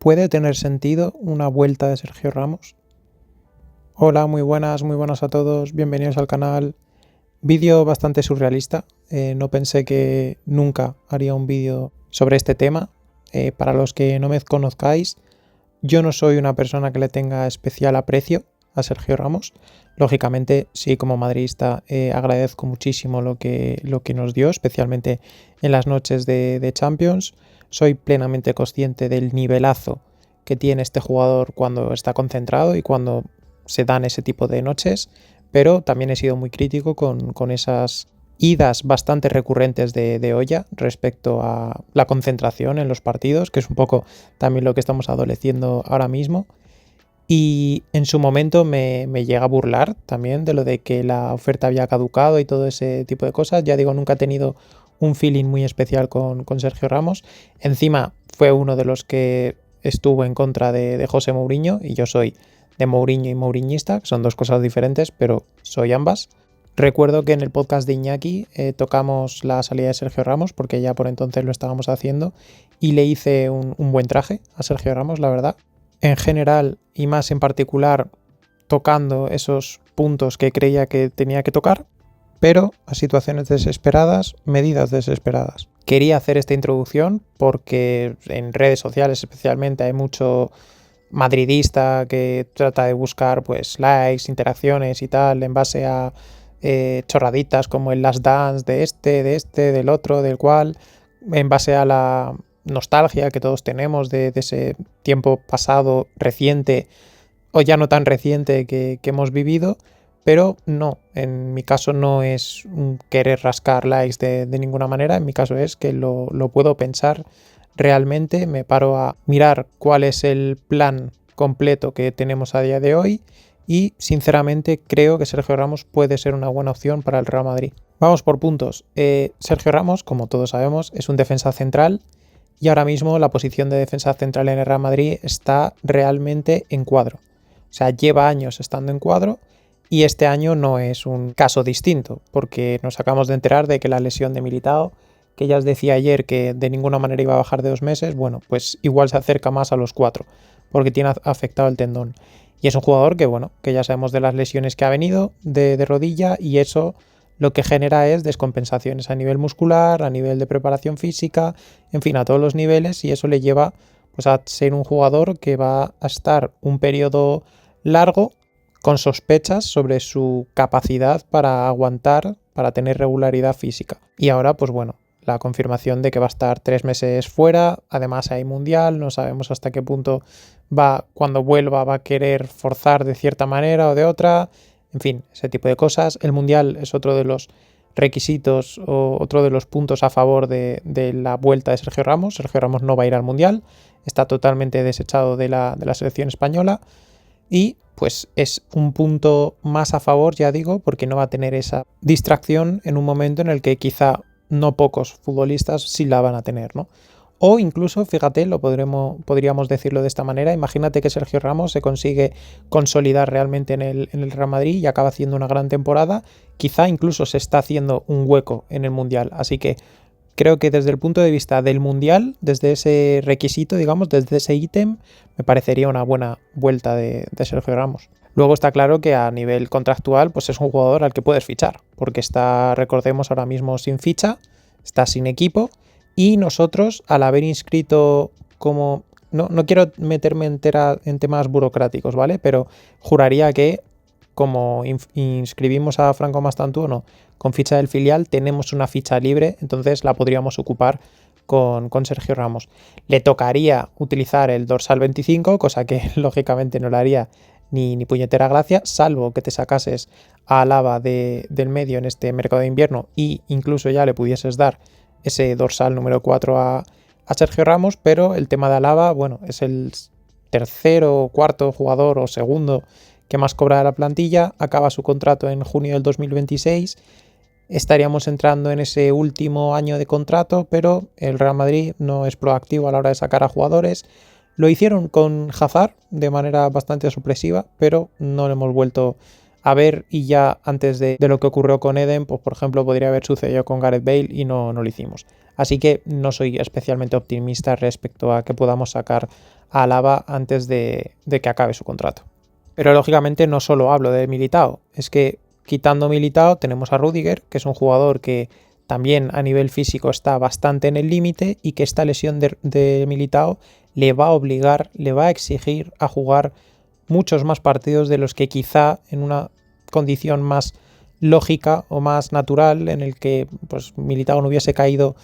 ¿Puede tener sentido una vuelta de Sergio Ramos? Hola, muy buenas a todos, bienvenidos al canal. Vídeo bastante surrealista, no pensé que nunca haría un vídeo sobre este tema. Para los que no me conozcáis, yo no soy una persona que le tenga especial aprecio a Sergio Ramos. Lógicamente, sí, como madridista agradezco muchísimo lo que nos dio, especialmente en las noches de Champions. Soy plenamente consciente del nivelazo que tiene este jugador cuando está concentrado y cuando se dan ese tipo de noches, pero también he sido muy crítico con esas idas bastante recurrentes de olla respecto a la concentración en los partidos, que es un poco también lo que estamos adoleciendo ahora mismo. Y en su momento me llega a burlar también de lo de que la oferta había caducado y todo ese tipo de cosas. Ya digo, nunca he tenido un feeling muy especial con Sergio Ramos. Encima fue uno de los que estuvo en contra de José Mourinho, y yo soy de Mourinho y mouriñista, que son dos cosas diferentes, pero soy ambas. Recuerdo que en el podcast de Iñaki tocamos la salida de Sergio Ramos, porque ya por entonces lo estábamos haciendo, y le hice un buen traje a Sergio Ramos, la verdad. En general, y más en particular, tocando esos puntos que creía que tenía que tocar, pero a situaciones desesperadas, medidas desesperadas. Quería hacer esta introducción porque en redes sociales especialmente hay mucho madridista que trata de buscar pues likes, interacciones y tal en base a chorraditas como el Last Dance de este, del otro, del cual, en base a la nostalgia que todos tenemos de ese tiempo pasado reciente o ya no tan reciente que hemos vivido. Pero no, en mi caso no es querer rascar likes de ninguna manera. En mi caso es que lo puedo pensar realmente, me paro a mirar cuál es el plan completo que tenemos a día de hoy y sinceramente creo que Sergio Ramos puede ser una buena opción para el Real Madrid. Vamos por puntos. Sergio Ramos, como todos sabemos, es un defensa central y ahora mismo la posición de defensa central en el Real Madrid está realmente en cuadro. O sea, lleva años estando en cuadro. Y este año no es un caso distinto, porque nos acabamos de enterar de que la lesión de Militao, que ya os decía ayer que de ninguna manera iba a bajar de 2 meses, bueno, pues igual se acerca más a los 4, porque tiene afectado el tendón. Y es un jugador que, bueno, que ya sabemos de las lesiones que ha venido de rodilla, y eso lo que genera es descompensaciones a nivel muscular, a nivel de preparación física, en fin, a todos los niveles, y eso le lleva pues a ser un jugador que va a estar un periodo largo con sospechas sobre su capacidad para aguantar, para tener regularidad física. Y ahora, pues bueno, la confirmación de que va a estar 3 meses fuera, además hay mundial, no sabemos hasta qué punto cuando vuelva va a querer forzar de cierta manera o de otra, en fin, ese tipo de cosas. El mundial es otro de los requisitos o otro de los puntos a favor de la vuelta de Sergio Ramos. Sergio Ramos no va a ir al mundial, está totalmente desechado de la selección española. Y pues es un punto más a favor, ya digo, porque no va a tener esa distracción en un momento en el que quizá no pocos futbolistas sí la van a tener, ¿no? O incluso, fíjate, podríamos decirlo de esta manera, imagínate que Sergio Ramos se consigue consolidar realmente en el Real Madrid y acaba haciendo una gran temporada, quizá incluso se está haciendo un hueco en el Mundial, así que creo que desde el punto de vista del Mundial, desde ese requisito, digamos, desde ese ítem, me parecería una buena vuelta de Sergio Ramos. Luego está claro que a nivel contractual, pues es un jugador al que puedes fichar, porque está, recordemos, ahora mismo sin ficha, está sin equipo, y nosotros, al haber inscrito como... No quiero meterme en temas burocráticos, ¿vale? Pero juraría que como inscribimos a Franco Mastantuono con ficha del filial, tenemos una ficha libre, entonces la podríamos ocupar con Sergio Ramos. Le tocaría utilizar el dorsal 25, cosa que lógicamente no le haría ni puñetera gracia, salvo que te sacases a Alaba del medio en este mercado de invierno y incluso ya le pudieses dar ese dorsal número 4 a Sergio Ramos, pero el tema de Alaba, bueno, es el tercero, cuarto jugador o segundo que más cobra de la plantilla, acaba su contrato en junio del 2026, estaríamos entrando en ese último año de contrato, pero el Real Madrid no es proactivo a la hora de sacar a jugadores. Lo hicieron con Hazard de manera bastante sorpresiva, pero no lo hemos vuelto a ver, y ya antes de lo que ocurrió con Eden, pues por ejemplo podría haber sucedido con Gareth Bale y no lo hicimos. Así que no soy especialmente optimista respecto a que podamos sacar a Alaba antes de que acabe su contrato. Pero lógicamente no solo hablo de Militao, es que quitando Militao tenemos a Rüdiger, que es un jugador que también a nivel físico está bastante en el límite y que esta lesión de Militao le va a obligar, le va a exigir a jugar muchos más partidos de los que quizá en una condición más lógica o más natural en el que pues Militao no hubiese caído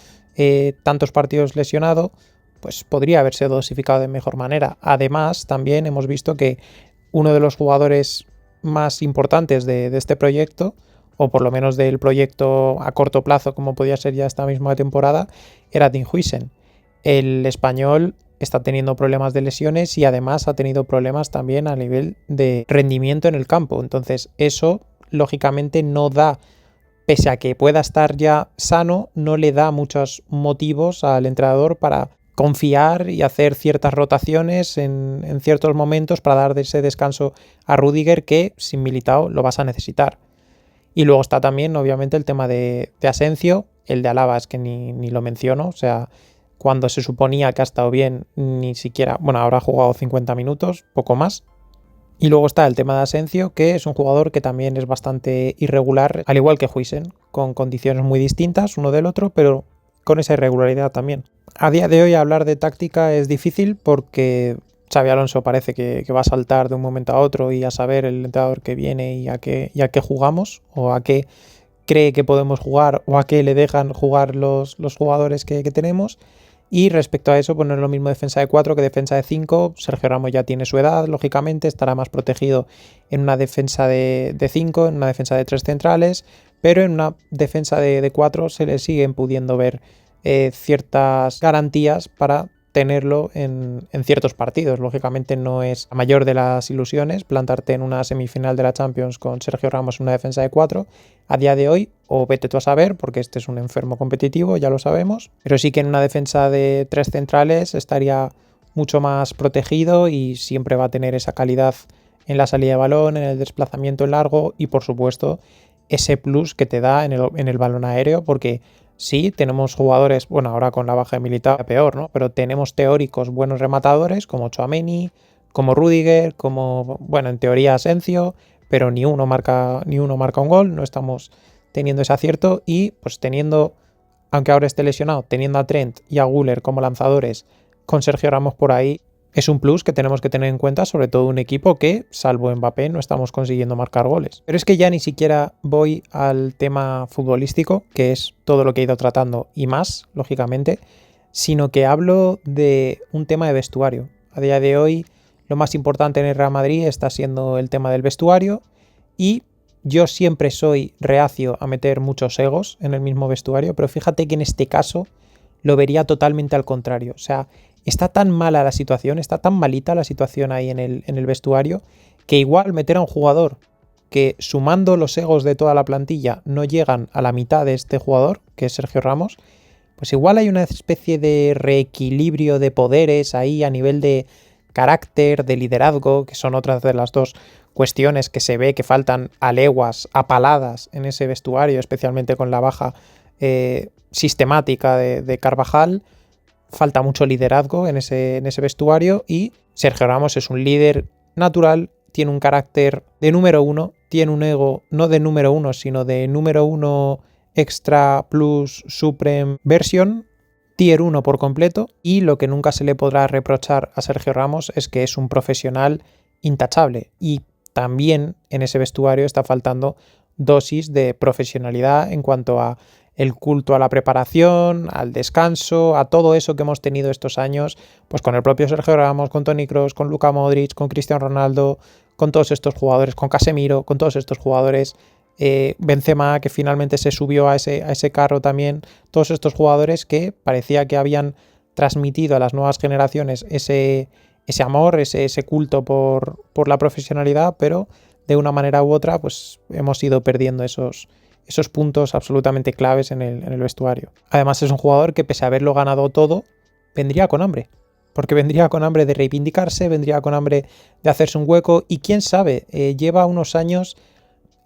tantos partidos lesionado, pues podría haberse dosificado de mejor manera. Además, también hemos visto que uno de los jugadores más importantes de este proyecto, o por lo menos del proyecto a corto plazo, como podía ser ya esta misma temporada, era Dean Huijsen. El español está teniendo problemas de lesiones y además ha tenido problemas también a nivel de rendimiento en el campo. Entonces eso, lógicamente, no da, pese a que pueda estar ya sano, no le da muchos motivos al entrenador para confiar y hacer ciertas rotaciones en ciertos momentos para dar ese descanso a Rüdiger que sin Militao lo vas a necesitar. Y luego está también obviamente el tema de Asensio, el de Alaba es que ni lo menciono, o sea, cuando se suponía que ha estado bien ni siquiera, bueno, ahora ha jugado 50 minutos, poco más. Y luego está el tema de Asensio, que es un jugador que también es bastante irregular, al igual que Huijsen, con condiciones muy distintas uno del otro, pero con esa irregularidad también. A día de hoy hablar de táctica es difícil porque Xabi Alonso parece que va a saltar de un momento a otro y a saber el entrenador que viene y a qué jugamos o a qué cree que podemos jugar o a qué le dejan jugar los jugadores que tenemos. Y respecto a eso, pues no es lo mismo defensa de 4 que defensa de 5. Sergio Ramos ya tiene su edad, lógicamente, estará más protegido en una defensa de 5, en una defensa de 3 centrales, pero en una defensa de 4 se le siguen pudiendo ver ciertas garantías para tenerlo en ciertos partidos. Lógicamente no es la mayor de las ilusiones plantarte en una semifinal de la Champions con Sergio Ramos en una defensa de 4 a día de hoy, o vete tú a saber, porque este es un enfermo competitivo, ya lo sabemos, pero sí que en una defensa de 3 centrales estaría mucho más protegido y siempre va a tener esa calidad en la salida de balón, en el desplazamiento en largo y por supuesto ese plus que te da en el balón aéreo, porque sí, tenemos jugadores, bueno, ahora con la baja de Militao peor, ¿no? Pero tenemos teóricos buenos rematadores como Tchouaméni, como Rüdiger, como, bueno, en teoría Asensio, pero ni uno marca un gol, no estamos teniendo ese acierto y pues teniendo, aunque ahora esté lesionado, teniendo a Trent y a Güler como lanzadores, con Sergio Ramos por ahí, es un plus que tenemos que tener en cuenta, sobre todo un equipo que, salvo Mbappé, no estamos consiguiendo marcar goles. Pero es que ya ni siquiera voy al tema futbolístico, que es todo lo que he ido tratando y más, lógicamente, sino que hablo de un tema de vestuario. A día de hoy, lo más importante en el Real Madrid está siendo el tema del vestuario y yo siempre soy reacio a meter muchos egos en el mismo vestuario, pero fíjate que en este caso lo vería totalmente al contrario. O sea, está tan mala la situación, está tan malita la situación ahí en el vestuario, que igual meter a un jugador que sumando los egos de toda la plantilla no llegan a la mitad de este jugador, que es Sergio Ramos, pues igual hay una especie de reequilibrio de poderes ahí a nivel de carácter, de liderazgo, que son otras de las dos cuestiones que se ve que faltan a leguas, a paladas en ese vestuario, especialmente con la baja sistemática de Carvajal. Falta mucho liderazgo en ese vestuario y Sergio Ramos es un líder natural, tiene un carácter de número uno, tiene un ego no de número uno, sino de número uno extra plus supreme version, tier 1 por completo, y lo que nunca se le podrá reprochar a Sergio Ramos es que es un profesional intachable y también en ese vestuario está faltando dosis de profesionalidad en cuanto a el culto a la preparación, al descanso, a todo eso que hemos tenido estos años, pues con el propio Sergio Ramos, con Toni Kroos, con Luka Modric, con Cristiano Ronaldo, con todos estos jugadores, con Casemiro, con todos estos jugadores, Benzema, que finalmente se subió a ese carro también, todos estos jugadores que parecía que habían transmitido a las nuevas generaciones ese amor, ese culto por la profesionalidad, pero de una manera u otra pues hemos ido perdiendo esos puntos absolutamente claves en el vestuario. Además es un jugador que pese a haberlo ganado todo, vendría con hambre. Porque vendría con hambre de reivindicarse, vendría con hambre de hacerse un hueco y quién sabe, lleva unos años,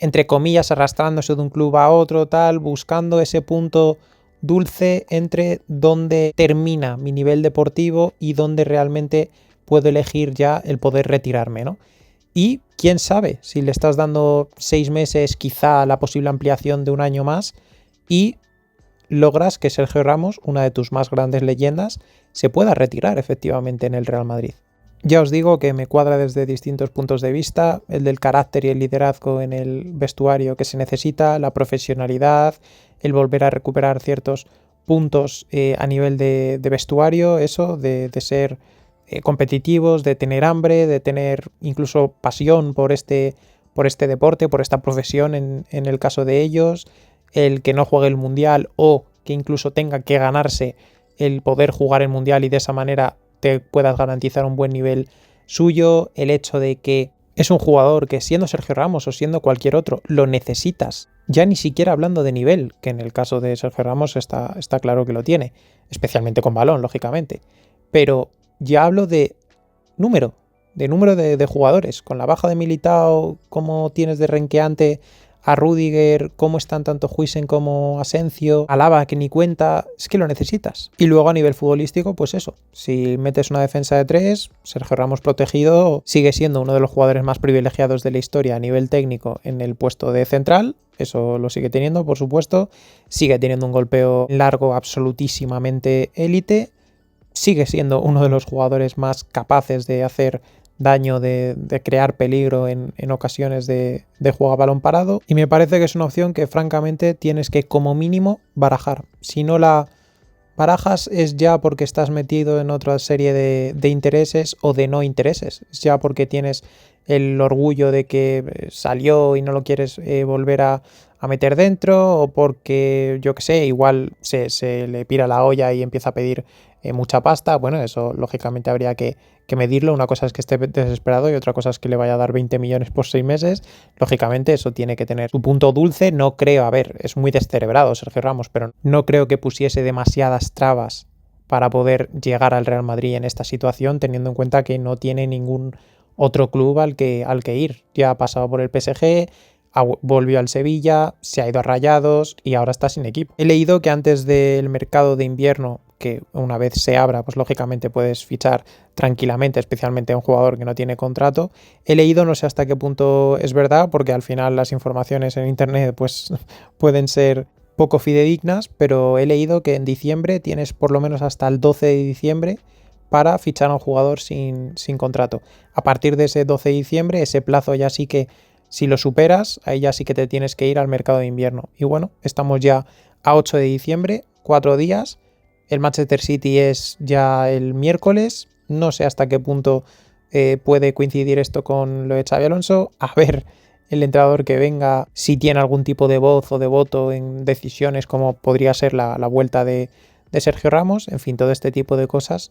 entre comillas, arrastrándose de un club a otro, tal, buscando ese punto dulce entre dónde termina mi nivel deportivo y dónde realmente puedo elegir ya el poder retirarme, ¿no? Y quién sabe, si le estás dando 6 meses, quizá la posible ampliación de un año más, y logras que Sergio Ramos, una de tus más grandes leyendas, se pueda retirar efectivamente en el Real Madrid. Ya os digo que me cuadra desde distintos puntos de vista, el del carácter y el liderazgo en el vestuario que se necesita, la profesionalidad, el volver a recuperar ciertos puntos a nivel de vestuario, eso, de ser competitivos, de tener hambre, de tener incluso pasión por este deporte, por esta profesión en el caso de ellos, el que no juegue el Mundial o que incluso tenga que ganarse el poder jugar el Mundial y de esa manera te puedas garantizar un buen nivel suyo, el hecho de que es un jugador que siendo Sergio Ramos o siendo cualquier otro, lo necesitas. Ya ni siquiera hablando de nivel, que en el caso de Sergio Ramos está claro que lo tiene, especialmente con balón, lógicamente. Pero ya hablo de número de jugadores. Con la baja de Militao, cómo tienes de renqueante a Rüdiger, cómo están tanto Huijsen como Asensio, Alaba que ni cuenta, es que lo necesitas. Y luego a nivel futbolístico, pues eso, si metes una defensa de 3, Sergio Ramos protegido sigue siendo uno de los jugadores más privilegiados de la historia a nivel técnico en el puesto de central, eso lo sigue teniendo, por supuesto, sigue teniendo un golpeo largo absolutísimamente élite, sigue siendo uno de los jugadores más capaces de hacer daño, de crear peligro en ocasiones de juego a balón parado, y me parece que es una opción que francamente tienes que como mínimo barajar. Si no la barajas es ya porque estás metido en otra serie de intereses o de no intereses, es ya porque tienes el orgullo de que salió y no lo quieres volver a meter dentro, o porque, yo que sé, igual se le pira la olla y empieza a pedir mucha pasta. Bueno, eso lógicamente habría que medirlo. Una cosa es que esté desesperado y otra cosa es que le vaya a dar 20 millones por 6 meses. Lógicamente eso tiene que tener su punto dulce. No creo, a ver, es muy descerebrado Sergio Ramos, pero no creo que pusiese demasiadas trabas para poder llegar al Real Madrid en esta situación, teniendo en cuenta que no tiene ningún otro club al que ir. Ya ha pasado por el PSG, volvió al Sevilla, se ha ido a Rayados y ahora está sin equipo. He leído que antes del mercado de invierno, que una vez se abra, pues lógicamente puedes fichar tranquilamente, especialmente a un jugador que no tiene contrato. He leído, no sé hasta qué punto es verdad, porque al final las informaciones en internet pues pueden ser poco fidedignas, pero he leído que en diciembre tienes por lo menos hasta el 12 de diciembre para fichar a un jugador sin contrato. A partir de ese 12 de diciembre, ese plazo ya sí que, si lo superas, ahí ya sí que te tienes que ir al mercado de invierno. Y bueno, estamos ya a 8 de diciembre, 4 días. El Manchester City es ya el miércoles. No sé hasta qué punto puede coincidir esto con lo de Xabi Alonso. A ver el entrenador que venga, si tiene algún tipo de voz o de voto en decisiones como podría ser la vuelta de Sergio Ramos. En fin, todo este tipo de cosas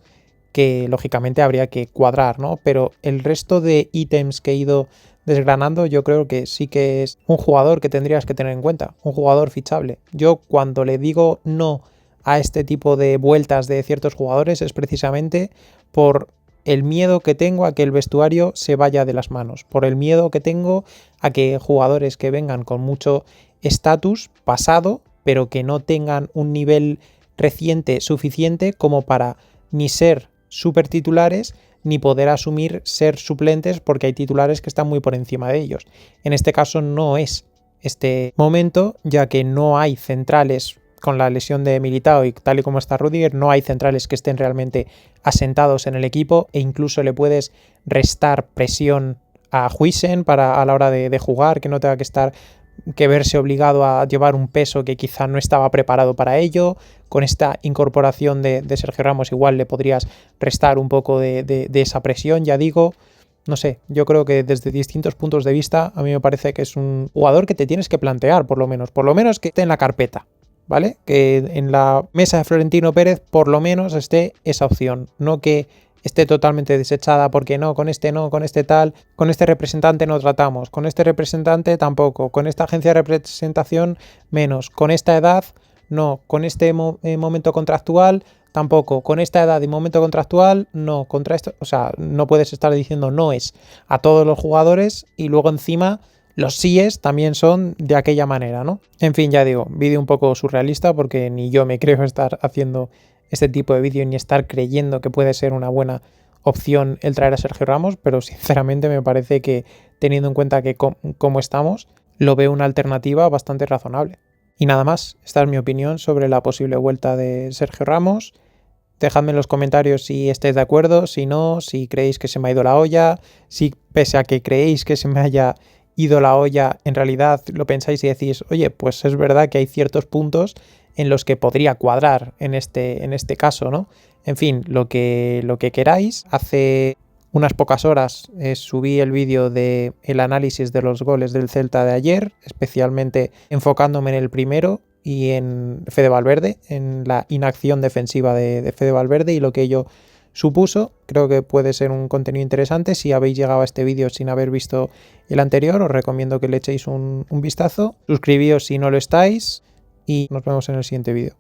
que lógicamente habría que cuadrar, ¿no? Pero el resto de ítems que he ido desgranando, yo creo que sí que es un jugador que tendrías que tener en cuenta, un jugador fichable. Yo cuando le digo no a este tipo de vueltas de ciertos jugadores es precisamente por el miedo que tengo a que el vestuario se vaya de las manos, por el miedo que tengo a que jugadores que vengan con mucho estatus pasado, pero que no tengan un nivel reciente suficiente como para ni ser super titulares ni poder asumir ser suplentes, porque hay titulares que están muy por encima de ellos. En este caso no es este momento, ya que no hay centrales con la lesión de Militao y tal y como está Rüdiger, no hay centrales que estén realmente asentados en el equipo, e incluso le puedes restar presión a Huijsen a la hora de jugar, que no tenga que verse obligado a llevar un peso que quizá no estaba preparado para ello. Con esta incorporación de Sergio Ramos igual le podrías restar un poco de esa presión, ya digo. No sé, yo creo que desde distintos puntos de vista a mí me parece que es un jugador que te tienes que plantear, por lo menos que esté en la carpeta, ¿vale? Que en la mesa de Florentino Pérez por lo menos esté esa opción, no que esté totalmente desechada porque no, con este tal, con este representante no tratamos, con este representante tampoco, con esta agencia de representación menos, con esta edad no, con este momento contractual tampoco, con esta edad y momento contractual no, contra esto, o sea, no puedes estar diciendo no es a todos los jugadores y luego encima los síes también son de aquella manera, ¿no? En fin, ya digo, vídeo un poco surrealista porque ni yo me creo estar haciendo este tipo de vídeo ni estar creyendo que puede ser una buena opción el traer a Sergio Ramos, pero sinceramente me parece que, teniendo en cuenta que como estamos, lo veo una alternativa bastante razonable. Y nada más, esta es mi opinión sobre la posible vuelta de Sergio Ramos. Dejadme en los comentarios si estáis de acuerdo, si no, si creéis que se me ha ido la olla, si pese a que creéis que se me haya ido la olla, en realidad lo pensáis y decís, oye, pues es verdad que hay ciertos puntos en los que podría cuadrar en este caso, ¿no? En fin, lo que queráis. Hace unas pocas horas subí el vídeo del análisis de los goles del Celta de ayer, especialmente enfocándome en el primero y en Fede Valverde, en la inacción defensiva de Fede Valverde y lo que ello supuso. Creo que puede ser un contenido interesante. Si habéis llegado a este vídeo sin haber visto el anterior, os recomiendo que le echéis un vistazo. Suscribíos si no lo estáis y nos vemos en el siguiente vídeo.